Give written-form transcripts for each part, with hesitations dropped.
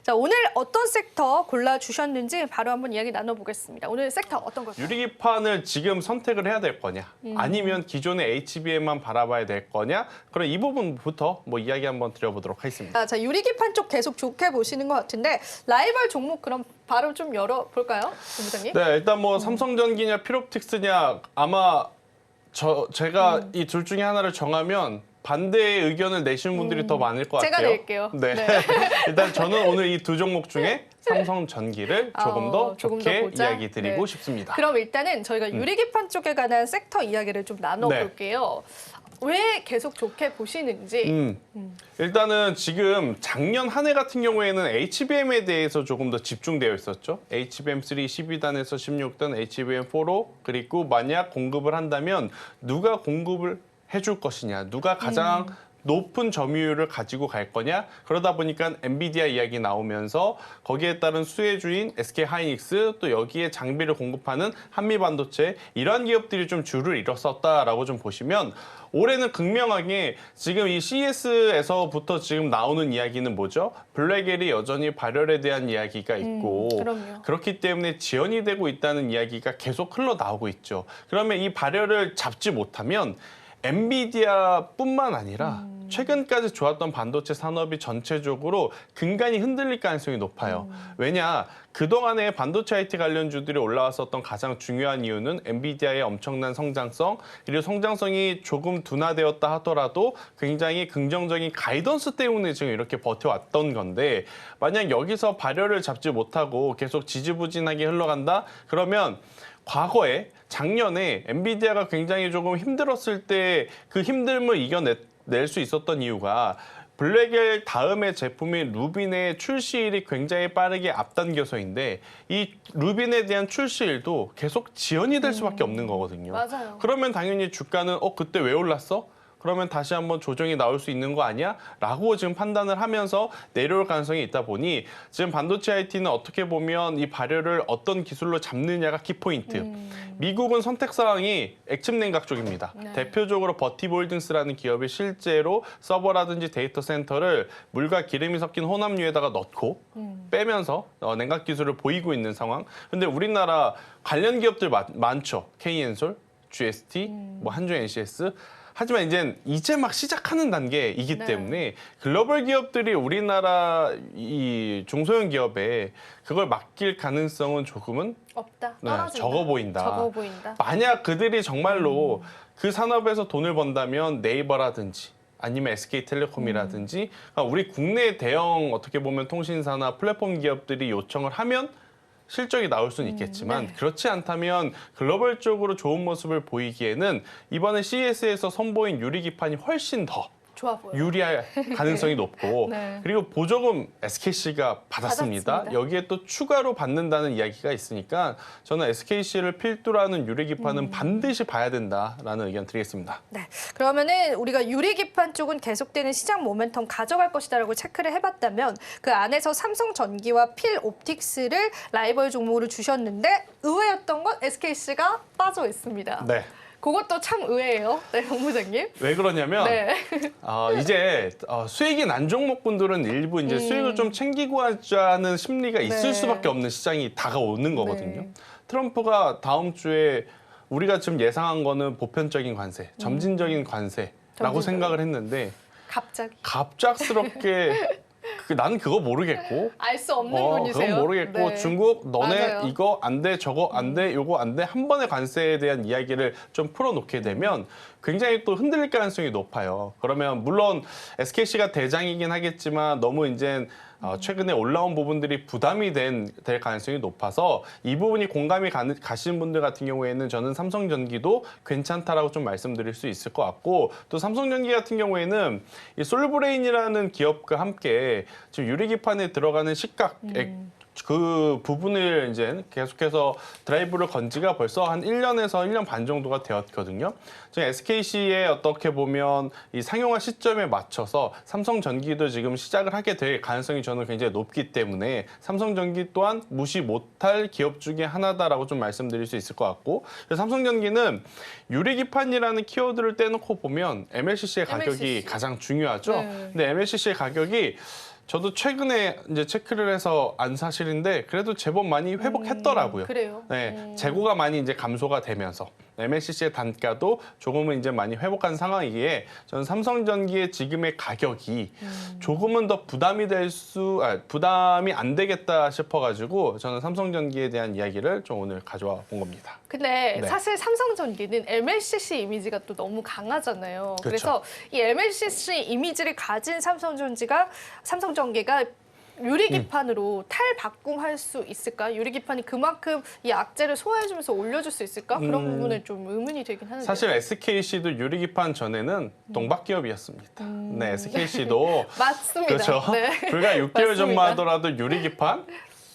자, 오늘 어떤 섹터 골라주셨는지 바로 한번 이야기 나눠보겠습니다. 오늘 섹터 어떤 걸까요? 유리기판을 지금 선택을 해야 될 거냐, 아니면 기존의 HBM만 바라봐야 될 거냐, 그럼 이 부분부터 뭐 이야기 한번 드려보도록 하겠습니다. 자, 유리기판 쪽 계속 좋게 보시는 것 같은데 라이벌 종목 그럼 바로 좀 열어볼까요, 본부장님? 네, 일단 뭐 삼성전기냐 필옵틱스냐 아마 제가 이 둘 중에 하나를 정하면 반대의 의견을 내시는 분들이 더 많을 것 제가 같아요. 낼게요. 네. 네. 일단 저는 오늘 이 두 종목 중에 삼성전기를 조금 더 조금 더 좋게 보자. 이야기 드리고 네. 싶습니다. 그럼 일단은 저희가 유리기판 쪽에 관한 섹터 이야기를 좀 나눠볼게요. 왜 계속 좋게 보시는지. 일단은 지금 작년 한 해 같은 경우에는 HBM에 대해서 조금 더 집중되어 있었죠. HBM3 12단에서 16단, HBM4로 그리고 만약 공급을 한다면 누가 공급을 해줄 것이냐, 누가 가장 높은 점유율을 가지고 갈 거냐. 그러다 보니까 엔비디아 이야기 나오면서 거기에 따른 수혜주인 SK하이닉스, 또 여기에 장비를 공급하는 한미반도체, 이러한 기업들이 좀 줄을 이뤘었다라고 좀 보시면, 올해는 극명하게 지금 이 CES에서부터 지금 나오는 이야기는 뭐죠? 블랙엘이 여전히 발열에 대한 이야기가 있고, 그럼요. 그렇기 때문에 지연이 되고 있다는 이야기가 계속 흘러나오고 있죠. 그러면 이 발열을 잡지 못하면 엔비디아뿐만 아니라 최근까지 좋았던 반도체 산업이 전체적으로 근간이 흔들릴 가능성이 높아요. 왜냐? 그동안에 반도체 IT 관련주들이 올라왔었던 가장 중요한 이유는 엔비디아의 엄청난 성장성, 그리고 성장성이 조금 둔화되었다 하더라도 굉장히 긍정적인 가이던스 때문에 지금 이렇게 버텨왔던 건데, 만약 여기서 발열을 잡지 못하고 계속 지지부진하게 흘러간다? 그러면 과거에 작년에 엔비디아가 굉장히 조금 힘들었을 때 그 힘듦을 이겨낼 수 있었던 이유가 블랙엘 다음의 제품인 루빈의 출시일이 굉장히 빠르게 앞당겨서인데, 이 루빈에 대한 출시일도 계속 지연이 될 수밖에 없는 거거든요. 맞아요. 그러면 당연히 주가는 그때 왜 올랐어? 그러면 다시 한번 조정이 나올 수 있는 거 아니야? 라고 지금 판단을 하면서 내려올 가능성이 있다 보니 지금 반도체 IT는 어떻게 보면 이 발열을 어떤 기술로 잡느냐가 키포인트. 미국은 선택사항이 액침 냉각 쪽입니다. 네. 대표적으로 버티볼딩스라는 기업이 실제로 서버라든지 데이터 센터를 물과 기름이 섞인 혼합유에다가 넣고 빼면서 냉각 기술을 보이고 있는 상황. 근데 우리나라 관련 기업들 많죠. KN솔, GST, 뭐 한중 NCS. 하지만 이제 막 시작하는 단계이기 네. 때문에 글로벌 기업들이 우리나라 이 중소형 기업에 그걸 맡길 가능성은 조금은 없다. 네, 떨어진다. 적어 보인다. 적어 보인다. 만약 그들이 정말로 그 산업에서 돈을 번다면 네이버라든지 아니면 SK텔레콤이라든지 우리 국내 대형 어떻게 보면 통신사나 플랫폼 기업들이 요청을 하면 실적이 나올 수는 있겠지만 네. 그렇지 않다면 글로벌적으로 좋은 모습을 보이기에는 이번에 CES에서 선보인 유리기판이 훨씬 더 좋아 보여요. 유리할 가능성이 높고 네. 그리고 보조금 SKC가 받았습니다. 받았습니다. 여기에 또 추가로 받는다는 이야기가 있으니까 저는 SKC를 필두로 하는 유리기판은 반드시 봐야 된다라는 의견 드리겠습니다. 네. 그러면은 우리가 유리기판 쪽은 계속되는 시장 모멘텀 가져갈 것이다라고 체크를 해봤다면 그 안에서 삼성전기와 필옵틱스를 라이벌 종목으로 주셨는데 의외였던 건 SKC가 빠져 있습니다. 네. 그것도 참 의외예요, 네, 본부장님. 왜 그러냐면 네. 이제 수익이 난 종목군들은 일부 이제 수익을 좀 챙기고 하자는 심리가 있을 네. 수밖에 없는 시장이 다가오는 거거든요. 네. 트럼프가 다음 주에 우리가 지금 예상한 거는 보편적인 관세, 점진적인 관세라고 점진적인. 생각을 했는데 갑자기 갑작스럽게 나는 그거 모르겠고 알 수 없는 분이세요. 그건 모르겠고 네. 중국 너네 맞아요. 이거 안 돼, 저거 안 돼, 요거 안 돼. 한 번의 관세에 대한 이야기를 좀 풀어놓게 되면 굉장히 또 흔들릴 가능성이 높아요. 그러면 물론 SKC가 대장이긴 하겠지만 너무 이제 최근에 올라온 부분들이 부담이 될 가능성이 높아서 이 부분이 공감이 가시는 분들 같은 경우에는 저는 삼성전기도 괜찮다라고 좀 말씀드릴 수 있을 것 같고, 또 삼성전기 같은 경우에는 이 솔브레인이라는 기업과 함께 지금 유리기판에 들어가는 식각액 그 부분을 이제 계속해서 드라이브를 건 지가 벌써 한 1년에서 1년 반 정도가 되었거든요. 지금 SKC의 어떻게 보면 이 상용화 시점에 맞춰서 삼성전기도 지금 시작을 하게 될 가능성이 저는 굉장히 높기 때문에 삼성전기 또한 무시 못할 기업 중에 하나다라고 좀 말씀드릴 수 있을 것 같고, 삼성전기는 유리기판이라는 키워드를 떼놓고 보면 MLCC의 가격이 MLCC. 가장 중요하죠. 네. 근데 MLCC의 가격이 저도 최근에 이제 체크를 해서 안 사실인데 그래도 제법 많이 회복했더라고요. 그래요? 네, 재고가 많이 이제 감소가 되면서 MLCC의 단가도 조금은 이제 많이 회복한 상황이기에 저는 삼성전기의 지금의 가격이 조금은 더 부담이 안 되겠다 싶어가지고 저는 삼성전기에 대한 이야기를 좀 오늘 가져와 본 겁니다. 근데 네. 사실 삼성전기는 MLCC 이미지가 또 너무 강하잖아요. 그렇죠. 그래서 이 MLCC 이미지를 가진 삼성전기가 유리기판으로 탈바꿈할 수 있을까? 유리기판이 그만큼 이 악재를 소화해주면서 올려줄 수 있을까? 그런 부분에 좀 의문이 되긴 하는데. 사실 SKC도 유리기판 전에는 동박기업이었습니다. 네, SKC도 맞습니다. 그렇죠. 네. 불과 6개월 맞습니다. 전만 하더라도 유리기판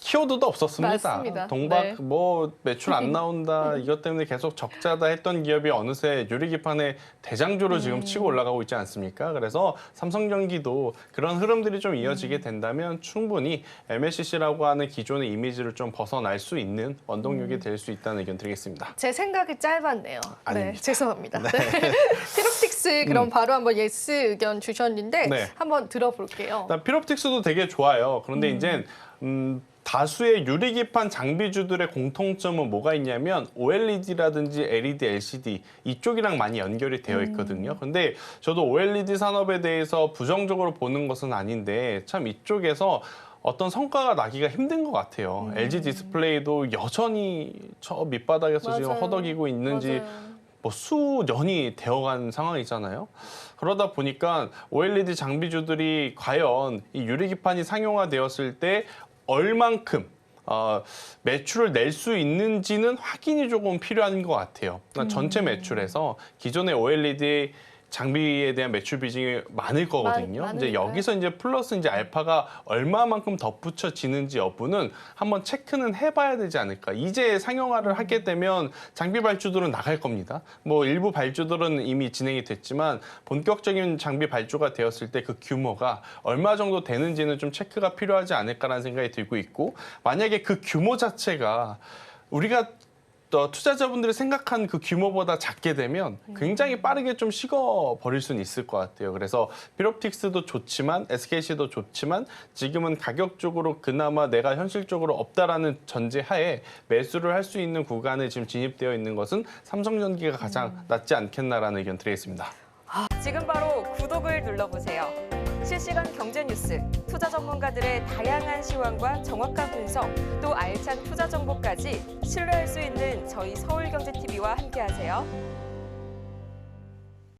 키워드도 없었습니다. 맞습니다. 동박 네. 뭐 매출 안 나온다 이것 때문에 계속 적자다 했던 기업이 어느새 유리기판의 대장주로 지금 치고 올라가고 있지 않습니까? 그래서 삼성전기도 그런 흐름들이 좀 이어지게 된다면 충분히 MLCC라고 하는 기존의 이미지를 좀 벗어날 수 있는 원동력이 될 수 있다는 의견 드리겠습니다. 제 생각이 짧았네요. 네, 아닙니다. 죄송합니다. 네. 피롭틱스 그럼 바로 한번 예스 의견 주셨는데 네. 한번 들어볼게요. 일단 피롭틱스도 되게 좋아요. 그런데 이제 다수의 유리기판 장비주들의 공통점은 뭐가 있냐면 OLED라든지 LED, LCD 이쪽이랑 많이 연결이 되어 있거든요. 근데 저도 OLED 산업에 대해서 부정적으로 보는 것은 아닌데 참 이쪽에서 어떤 성과가 나기가 힘든 것 같아요. LG 디스플레이도 여전히 저 밑바닥에서 지금 맞아요. 허덕이고 있는지 맞아요. 뭐 수년이 되어간 상황이잖아요. 그러다 보니까 OLED 장비주들이 과연 이 유리기판이 상용화되었을 때 얼만큼 매출을 낼 수 있는지는 확인이 조금 필요한 것 같아요. 그러니까 전체 매출에서 기존의 OLED 장비에 대한 매출 비중이 많을 거거든요. 이제 많으니까요. 여기서 이제 플러스 이제 알파가 얼마만큼 덧붙여지는지 여부는 한번 체크는 해봐야 되지 않을까. 이제 상용화를 하게 되면 장비 발주들은 나갈 겁니다. 뭐 일부 발주들은 이미 진행이 됐지만 본격적인 장비 발주가 되었을 때 그 규모가 얼마 정도 되는지는 좀 체크가 필요하지 않을까라는 생각이 들고 있고 만약에 그 규모 자체가 우리가 투자자분들이 생각한 그 규모보다 작게 되면 굉장히 빠르게 좀 식어버릴 수는 있을 것 같아요. 그래서 피롭틱스도 좋지만 SKC도 좋지만 지금은 가격적으로 그나마 내가 현실적으로 없다라는 전제하에 매수를 할 수 있는 구간에 지금 진입되어 있는 것은 삼성전기가 가장 낫지 않겠나라는 의견 드리겠습니다. 지금 바로 구독을 눌러보세요. 실시간 경제 뉴스, 투자 전문가들의 다양한 시황과 정확한 분석, 또 알찬 투자 정보까지 신뢰할 수 있는 저희 서울경제TV와 함께하세요.